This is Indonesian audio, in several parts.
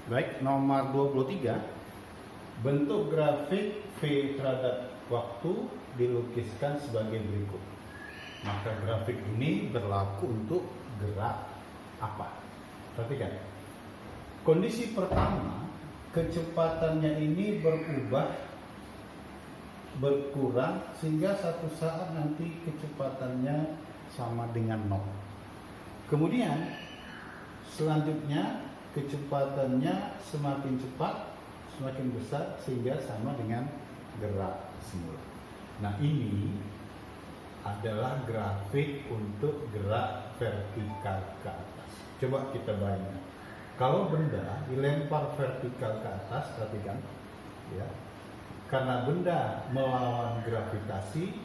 Baik, nomor 23. Bentuk grafik V terhadap waktu dilukiskan sebagai berikut. Maka grafik ini berlaku untuk gerak apa? Perhatikan. Kondisi pertama, kecepatannya ini berkurang sehingga satu saat nanti kecepatannya sama dengan 0. Kemudian selanjutnya kecepatannya semakin cepat, semakin besar sehingga sama dengan gerak semula. Nah, ini adalah grafik untuk gerak vertikal ke atas. Coba kita bayangkan. Kalau benda dilempar vertikal ke atas, perhatikan ya. Karena benda melawan gravitasi,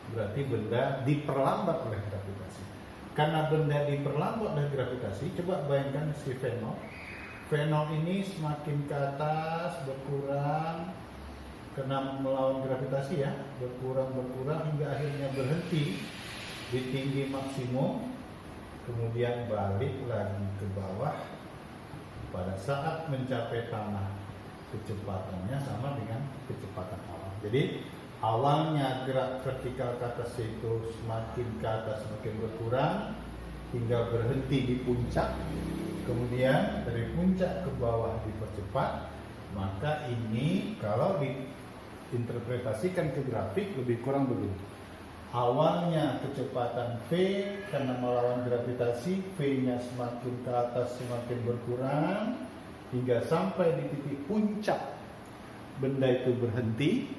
berarti benda diperlambat oleh gravitasi. Karena benda diperlambat oleh gravitasi, coba bayangkan si V0. V0 ini semakin ke atas berkurang karena melawan gravitasi ya, berkurang hingga akhirnya berhenti di tinggi maksimum, kemudian balik lagi ke bawah. Pada saat mencapai tanah, kecepatannya sama dengan kecepatan awal. Jadi awalnya gerak vertikal ke atas itu semakin ke atas semakin berkurang hingga berhenti di puncak. Kemudian dari puncak ke bawah dipercepat. Maka ini kalau diinterpretasikan ke grafik lebih kurang begitu. Awalnya kecepatan V karena melawan gravitasi, V-nya semakin ke atas semakin berkurang hingga sampai di titik puncak benda itu berhenti,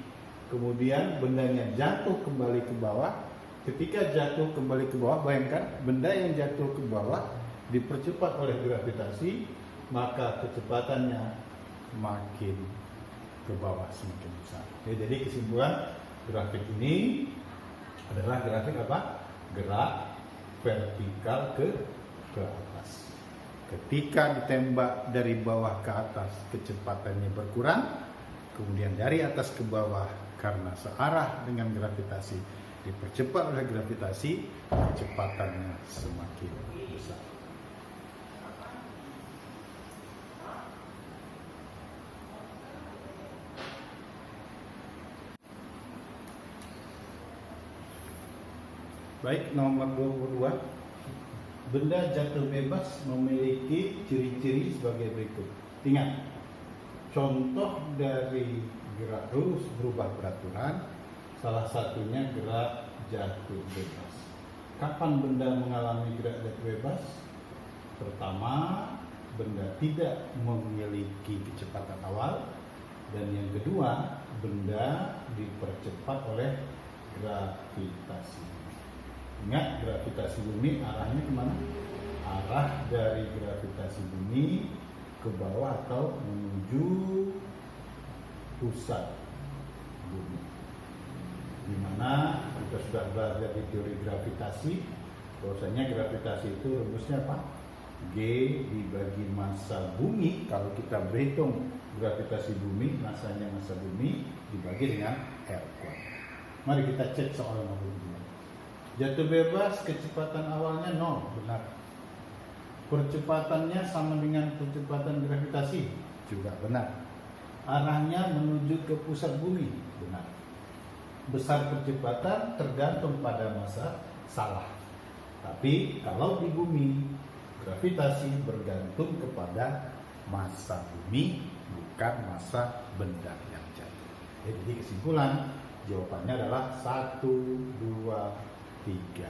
kemudian bendanya jatuh kembali ke bawah. Ketika jatuh kembali ke bawah, bayangkan benda yang jatuh ke bawah dipercepat oleh gravitasi, maka kecepatannya makin ke bawah semakin besar. Jadi kesimpulan grafik ini adalah grafik apa? Gerak vertikal ke atas. Ketika ditembak dari bawah ke atas, kecepatannya berkurang, kemudian dari atas ke bawah karena searah dengan gravitasi dipercepat oleh gravitasi, kecepatannya semakin besar. Baik, nomor 22. Benda jatuh bebas memiliki ciri-ciri sebagai berikut. Ingat, contoh dari gerak lurus berubah beraturan, salah satunya gerak jatuh bebas. Kapan benda mengalami gerak jatuh bebas? Pertama, benda tidak memiliki kecepatan awal. Dan yang kedua, benda dipercepat oleh gravitasi. Ingat, gravitasi bumi arahnya kemana? Arah dari gravitasi bumi ke bawah atau menuju pusat bumi. Dimana kita sudah belajar di teori gravitasi, bahwasanya gravitasi itu rumusnya apa? G dibagi massa bumi. Kalau kita berhitung gravitasi bumi, masanya massa bumi dibagi dengan R². Mari kita cek soal nomor 2. Jatuh bebas kecepatan awalnya 0, benar. Percepatannya sama dengan percepatan gravitasi, juga benar. Arahnya menuju ke pusat bumi, benar. Besar percepatan tergantung pada massa, salah. Tapi kalau di bumi, gravitasi bergantung kepada massa bumi, bukan massa benda yang jatuh. Jadi kesimpulan jawabannya adalah 1, 2, 3.